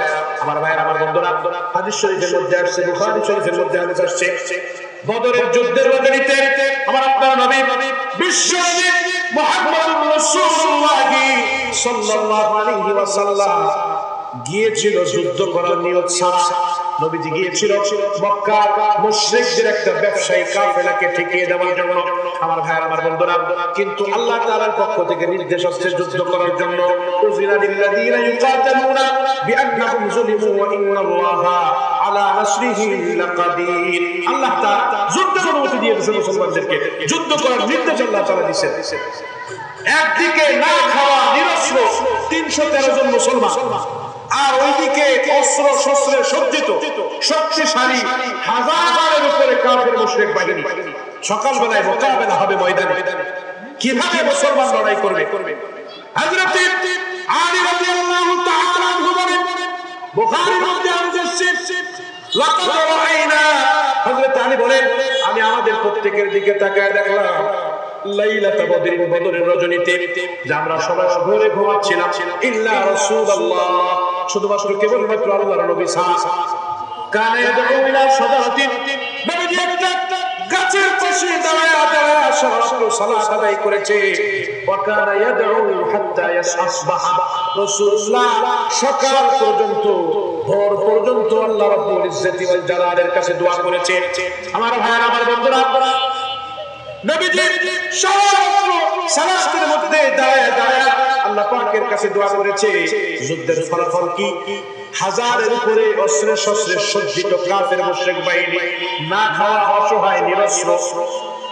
আমার ভাইয়েরা, আমার বন্ধুরা, হাদিস শরীফের মধ্যে আসছে, বুখারী শরীফের মধ্যে হাদিস আসছে, বদরের যুদ্ধের রজনীতে আমার আপনার নবী বিশ্বনবী মুহাম্মদুর রাসূলুল্লাহ সাল্লাল্লাহু আলাইহি ওয়াসাল্লাম গিয়েছিল যুদ্ধ করার নিয়ত ছাড়া। নবীজি গিয়েছিল মক্কার মুশরিকদের একটা ব্যবসায়ী কাফেলাকে ঠেকিয়ে দেওয়ার জন্য। আমার ভাইয়ের, আমার বন্ধুরা, কিন্তু আল্লাহ তাআলার পক্ষ থেকে নির্দেশ আসছে যুদ্ধ করার জন্য। উযিনা লিল্লাযীনা ইউকাতালুনা বিআন্নাহুম যুলিমু ওয়া ইন্নাল্লাহা আলা নাসরিহি লাকাদির। আল্লাহ তাআলা যুদ্ধের অনুমতি দিয়ে দিয়েছেন মুসলমানদেরকে, যুদ্ধ করার নির্দেশ আল্লাহ তাআলা দিয়েছেন। একদিকে না খাওয়া নিরস্ত্র 313 জন মুসলমান, আর ওইদিকে অস্ত্র শস্ত্রে সজ্জিত শক্তিশালী হাজারের উপরে কাফের মুশরিক বাহিনী। সকালবেলায় মোকাবেলা হবে ময়দানে। কিভাবে মুসলমান লড়াই করবে? হযরত আলী রাদিয়াল্লাহু তাআলা আনহু বলেন, বুখারীর মধ্যে আসছে, লাকাদ রাআইনা, হযরত আলী বলেন, আমি আমাদের প্রত্যেকের দিকে তাকায় দেখলাম লাইলাতা বদরিন, বদরের রজনীতে, যে আমরা সবাই ঘরে ঘুমাচ্ছিলাম, ইল্লা রাসূলুল্লাহ, শুধুমাত্র কেবলমাত্র আল্লাহর নবী সাল্লাল্লাহু কানা ইয়াদউ ইলা সাদারাতিন, নবীজি একটা গাছের পাশে দাঁড়ায় দাঁড়ায় সালাত আদায় করেছে। ওয়া কানা ইয়াদউ হাত্তা ইয়াসবাহ, রাসূলুল্লাহ সকাল পর্যন্ত, ভোর পর্যন্ত আল্লাহ রাব্বুল ইজ্জতি ওয়াল জালালের কাছে দোয়া করেছে। আমার ভাইয়েরা, আমার বন্ধুরা, নবীজি সালাতের মধ্যে দাঁড়ায় দাঁড়ায় আল্লাহ পাকের কাছে দোয়া করেছে যুদ্ধের ফলাফল কি হাজারের উপরে অস্ত্রে শস্ত্রে সজ্জিত কাফের মুশরিক বাহিনী না খাওয়া অসহায় নিরস্ত্র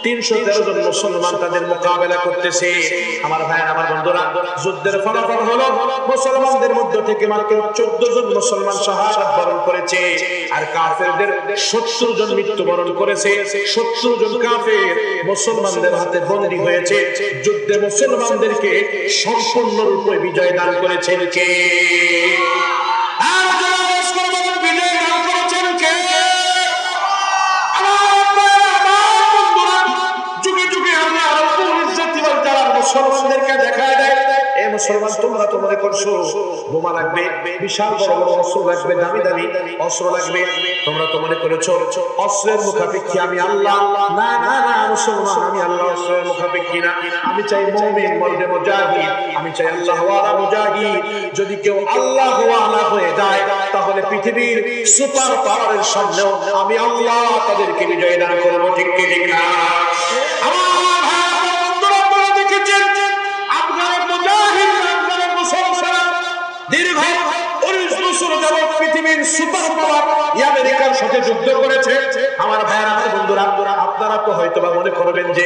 313 জন মুসলমান তাদের মোকাবেলা করতেছে আমার ভাই আমার বন্ধুরা যুদ্ধের ফলাফল হলো মুসলমানদের মধ্য থেকে মাত্র 14 জন মুসলমান শাহাদাত বরণ করেছে আর কাফেরদের 70 জন মৃত্যুবরণ করেছে 70 জন কাফের মুসলমানদের হাতে বন্দী হয়েছে যুদ্ধে মুসলমানদেরকে সম্পূর্ণরূপে বিজয় দান করেছেন কে মুসলমানদেরকে দেখায় দেয় এ মুসলমান তোমরা তো মনে করছো বোমা লাগবে বিশাল বড় বড় অস্ত্র লাগবে দামি দামি অস্ত্র লাগবে তোমরা তো মনে করেছো অস্ত্রের মুখাপেক্ষী আমি আল্লাহ না না না মুসলমান আমি আল্লাহ অস্ত্রের মুখাপেক্ষী না আমি চাই মুমিন মর্দে মুজাহিদ আমি চাই আল্লাহ ওয়ালা মুজাহিদ যদি কেউ আল্লাহ ওয়ালা হয়ে যায় তাহলে পৃথিবীর সুপার পাওয়ারের সামনেও আমি আল্লাহ তাদেরকে বিজয় দান করব ঠিক কি ঠিক না পৃথিবীর সুপার পাওয়ার আমেরিকার সাথে যুদ্ধ করেছে আমার ভাইয়েরা আমার বন্ধুরা আপনারা তো হয়তোবা মনে করবেন যে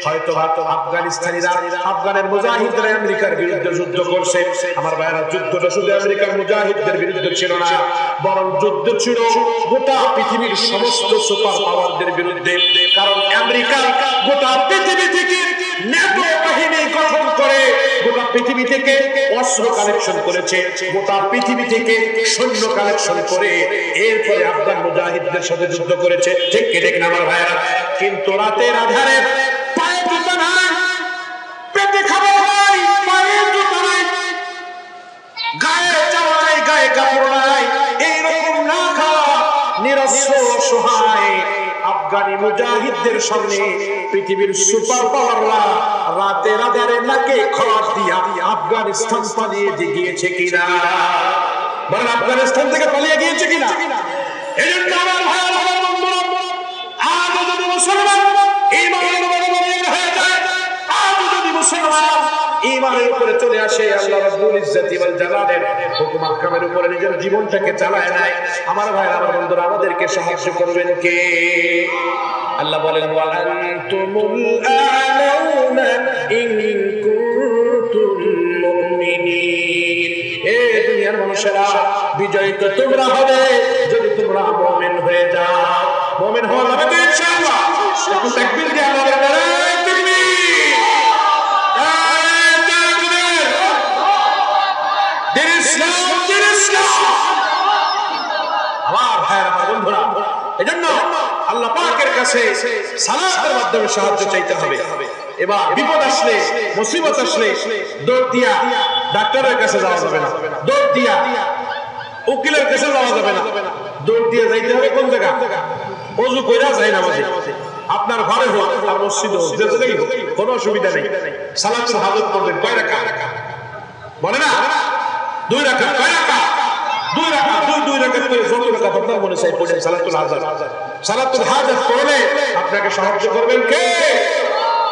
হয়তোবা আফগানিস্তানিরা আফগানের মুজাহিদরা আমেরিকার বিরুদ্ধে যুদ্ধ করছে আমার ভাইয়েরা যুদ্ধটা শুধু আমেরিকার মুজাহিদদের বিরুদ্ধে ছিল না বরং যুদ্ধ ছিল গোটা পৃথিবীর সমস্ত সুপার পাওয়ারদের বিরুদ্ধে কারণ আমেরিকা গোটা পৃথিবী থেকে ন্যাটো বাহিনী গঠন করে গোটা পৃথিবী থেকে অস্ত্র কালেকশন করেছে গোটা পৃথিবী থেকে সৈন্য কালেকশন করে এরপরে আফগান মুজাহিদদের সাথে যুদ্ধ করেছে ঠিক কি ঠিক না আমার ভাইরা কিন্তু রাতের আধারে পায়ে জুতা নাই পেটে খাবার নাই পায়ে জুতা নাই গায়ে চাওয়া নাই গায়ে কাপড় নাই এইরকম না খাওয়া নিরস্ত্র অসহায় আফগানি মুজাহিদদের সামনে পৃথিবীর সুপার পাওয়াররা রাতের আধারে নাকে খড় দিয়া আফগানিস্তান পালিয়ে গিয়েছে কিনা বলেন আফগানিস্তান থেকে পালিয়ে গিয়েছে কিনা এজন্য আমার ভাইয়েরা আমার বন্ধুরা আজ যদি মুসলমান ঈমানের উপরে মমিন হয়ে যায় আজ যদি মুসলমান ঈমানের উপরে চলে আসে আল্লাহ রাব্বুল ইজ্জতি ওয়াল জালালের হুকুম আহকামের উপরে নিজের জীবনটাকে চালায় নেয় আমার ভাইয়েরা আমার বন্ধুরা আমাদেরকে সাহায্য করবেন কে আল্লাহ বলেন ওয়া আনতুমুল আ'লাউনা ইন কুনতুম মুমিনিন এ দুনিয়ার মানুষেরা বিজয়ী তো তোমরা হবে যদি তোমরা মুমিন হয়ে যাও মুমিন হওয়া যাবে তো ইনশাআল্লাহ একটু তাকবীর দিয়ে আমাদের নারায়ে তাকবীর দিন ইসলাম আমার ভাইয়েরা আমার বন্ধুরা এজন্য আল্লাহ পাকের কাছে সালাতের মাধ্যমে সাহায্য চাইতে হবে এবার বিপদ আসলে মুসিবত আসলে দৌড় দিয়া ডাক্তারের কাছে যাওয়া যাবে না দৌড় দিয়া উকিলের কাছে যাওয়া যাবে না দৌড় দিয়ে যাইতে হবে কোন জায়গা ওযু কইরা যায় না মাঝে আপনার ঘরে হোক আর মসজিদে হোক যে জায়গায় হোক কোনো অসুবিধা নেই সালাতুল হাজত পড়বেন কয় রাকাত বলে না 2 রাকাত কয় রাকাত 2 রাকাত 2 রাকাত করে যত রাকাত আপনার মনে চাই পড়েন সালাতুল হাজত পড়লে আপনাকে সাহায্য করবেন কে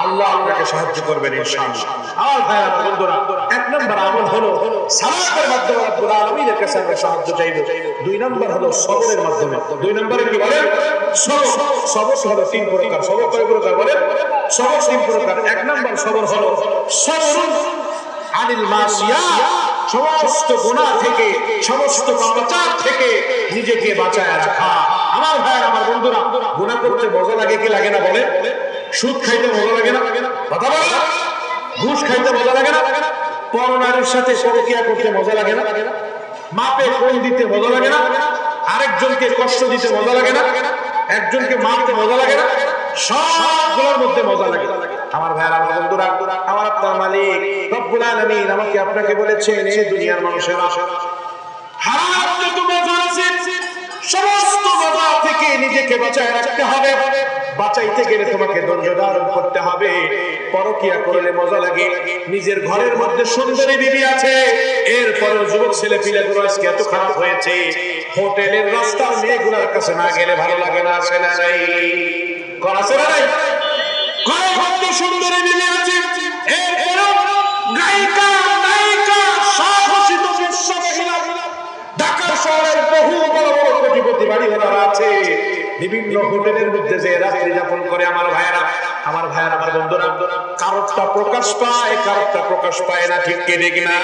আল্লাহ আপনাকে সাহায্য করবেন ইনশাআল্লাহ আর ভাইরা বন্ধুরা এক নাম্বার আমল হলো সালাতের মাধ্যমে রব্বুল আলামিনের কাছে আমরা সাহায্য চাইবো 2 নাম্বার হলো সবরের মাধ্যমে 2 নম্বরে কি বলেন সবর হলো 3 প্রকার সবর কয় প্রকার বলেন সবর 3 প্রকার এক নাম্বার সবর হলো সবরুন আনিল মাসিয়া সমস্ত গুনাহ থেকে সমস্ত পাপাচার থেকে নিজেকে বাঁচায় রাখা আমার ভাই আমার বন্ধুরা গুনাহ করতে মজা লাগে কি লাগে না বলে সুদ খাইতে মজা লাগে না কথা বল ঘুষ খাইতে মজা লাগে না পরনারীর সাথে পরকিয়া করতে মজা লাগে না মাপে কোন দিতে মজা লাগে না আরেকজনকে কষ্ট দিতে মজা লাগে না একজনকে মারতে মজা লাগে না সবগুলোর মধ্যে মজা লাগে আমার ভাইরা আমার বন্ধুরা আমার আপনার মালিক রব্বুল আলামিন আমাকে আপনাকে বলেছেন এই দুনিয়ার মানুষেরা হারাম যত মজা আছে সমস্ত মজা থেকে নিজেকে বাঁচায় রাখতে হবে বাঁচাইতে গেলে তোমাকে ধৈর্য ধারণ করতে হবে পরকিয়া করলে মজা লাগে নিজের ঘরের মধ্যে সুন্দরী বিবি আছে এরপরেও যুবক ছেলে পিলেগুলো আজকে এত খারাপ হয়েছে হোটেলের রাস্তার মেয়েগুলোর কাছে না গেলে ভালো লাগে না আসে না নাই আছে না নাই ঘরের মধ্যে সুন্দরী বিবি আছে এরপরেও গায়িকা আমেরিকার স্বঘোষিত বিশ্ব মহিলা, ঢাকা শহরের বহু বড় বড় কোটিপতি বাড়িওয়ালারা আছে, বিভিন্ন হোটেলের মধ্যে যে রাত্রি যাপন করে আমার ভাইয়েরা, আমার বন্ধুরা, কারোরটা প্রকাশ পায়, কারোরটা প্রকাশ পায় না, ঠিক কে ঠিক না?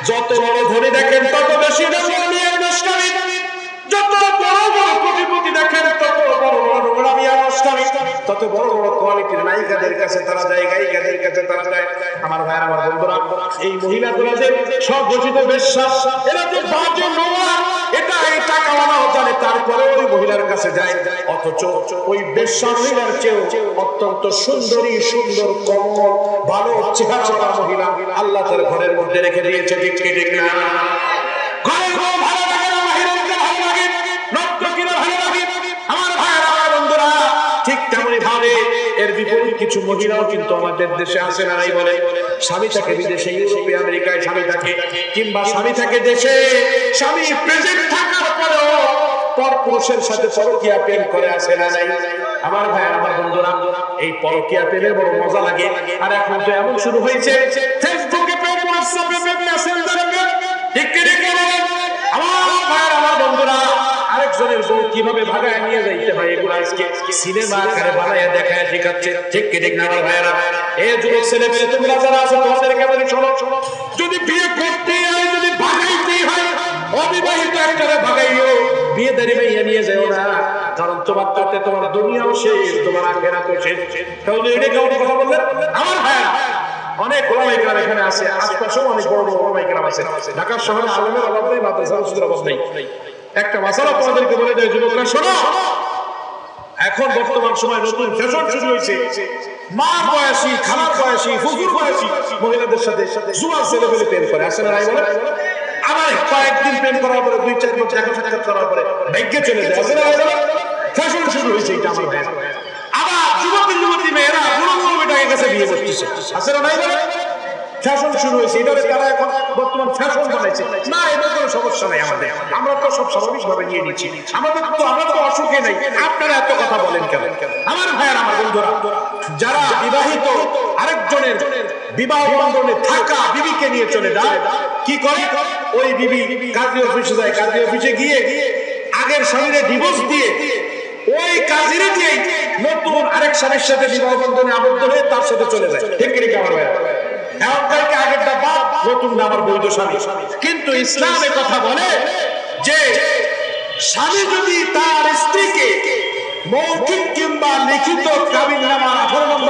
যত বড় ধনী দেখেন তত বেশি নোংরামিয়ার নষ্টামি, যত বড় বড় কোটিপতি দেখেন তত বড় বড় নোংরামিয়ার নষ্টামি, তত বড় বড় কোয়ালিটির নায়িকাদের কাছে তারা যায়, গায়িকাদের কাছে তারা যায়। আমার ভাইয়েরা, আমার বন্ধুরা, এই মহিলাগুলা যে সব ঘোষিত বিশ্বাস, এরা যে বাজে নোংরা, এটা এই টাকাওয়ালাও জানে, তারপরে ওই মহিলার কাছে যায়। অথচ ওই বেশ্যা মহিলার চেয়েও অত্যন্ত সুন্দরী, সুন্দর কোমল ভালো চেহারা মহিলা আল্লাহ তার ঘরের মধ্যে রেখে দিয়েছে, ঠিক ঠিক না? ঘরের বউ ভালো লাগে না, বাহিরের ভালো লাগে, নষ্ট কিনা ভালো লাগে। আমার ভাইয়েরা, আমার বন্ধুরা, ঠিক তেমনি ভাবে এর বিপরীত কিছু মহিলাও কিন্তু আমাদের দেশে আসে না, নাই বলে স্বামী থাকে বিদেশে, ইউরোপে, আমেরিকায় স্বামী থাকে, কিংবা স্বামী থাকে দেশে, স্বামী প্রেজেন্ট থাকার পরেও পর পুরুষের সাথে পরকীয়া প্রেম করে, আসে না নাই? আমার ভাইয়েরা, আমার বন্ধুরা, এই পরকীয়া প্রেমে বড় মজা লাগে। আর এখন তো এমন শুরু হয়েছে, ফেসবুকে প্রেম, হোয়াটসঅ্যাপে প্রেম, মেসেঞ্জারে প্রেম, ঠিক কি ঠিক না? আমার ভাইয়েরা, আমার বন্ধুরা, আরেকজনের বউ কিভাবে ভাগায় নিয়ে যাইতে হয় এগুলো আজকে সিনেমা আকারে বানায় দেখায় শেখাচ্ছে, ঠিক কি ঠিক না? আমার ভাইয়েরা, এই যুবক ছেলে মেয়ে তোমরা যারা আছো, তোমাদের কেমন শোনো, যদি বিয়ে করতে হয়, যদি ভাগাইতেই হয়, অবিবাহিত একটারে ভাগাইও, বিয়ে দাঁড়িয়ে মেয়ে নিয়ে যাও না, কারণ তোমার তাতে তোমার দুনিয়াও শেষ, তোমার আখেরাতও শেষ। তাহলে এটা কেমন কথা বললেন? আমার ভাইয়েরা, অনেক ওলামায়ে কেরাম এখানে আছে, আশপাশেও অনেক বড় বড় ওলামায়ে কেরাম আছে। ঢাকা শহরে আলেমের অভাব নেই, মাদ্রাসা মসজিদের অভাব নেই। একটা মাসালা তোমাদেরকে বলে দেয়, যুবকরা শোনো, এখন বর্তমান সময় নতুন ফ্যাশন শুরু হয়েছে, মা বয়সী, খালার বয়সী, ফুফুর বয়সী মহিলাদের সাথে জুয়া ছেলেপেলে প্রেম করে, আসে না নাই বলে? আবার কয়েকদিন প্রেম করার পরে, 2-4 বছর দেখা সাক্ষাৎ করার পরে ভাগ্যে চলে যায়, আসে না নাই বলে? ফ্যাশন শুরু হয়েছে এটা আমার ভাই। আবার যুবতী মেয়েরা বুড়ো বুড়ো মেয়েটাকে কাছে বিয়ে করতেছে, আসে না নাই বলে? ফ্যাশন শুরু হয়েছে, এটারে তারা এখন বর্তমান ফ্যাশন বানাইছে। না, এটা কোনো সমস্যা নাই আমাদের, আমরা তো সব স্বাভাবিক ভাবে নিয়ে নিচ্ছি, আমরা তো অসুখে নাই, আপনারা এত কথা বলেন কেন? আমার ভাইয়ের, আমার বন্ধুরা, যারা বিবাহিত আরেকজনের বিবাহ বন্ধনে থাকা বিবিকে নিয়ে চলে যায়, কি করে? ওই বিবি কাজী অফিসে যায়, কাজী অফিসে গিয়ে আগের স্বামীরে ডিভোর্স দিয়ে ওই কাজীরে দিয়ে নতুন আরেক স্বামীর সাথে বিবাহ বন্ধনে আবদ্ধ হয়ে তার সাথে চলে যায়, ঠিক কি আমার ভাইয়া? আগেরটা বাপ, নতুন আমার বৈধ স্বামী। কিন্তু ইসলামে কথা বলে যে স্বামী যদি তার স্ত্রীকে মৌখিক কিংবা লিখিত কাবিননামার 18 নম্বর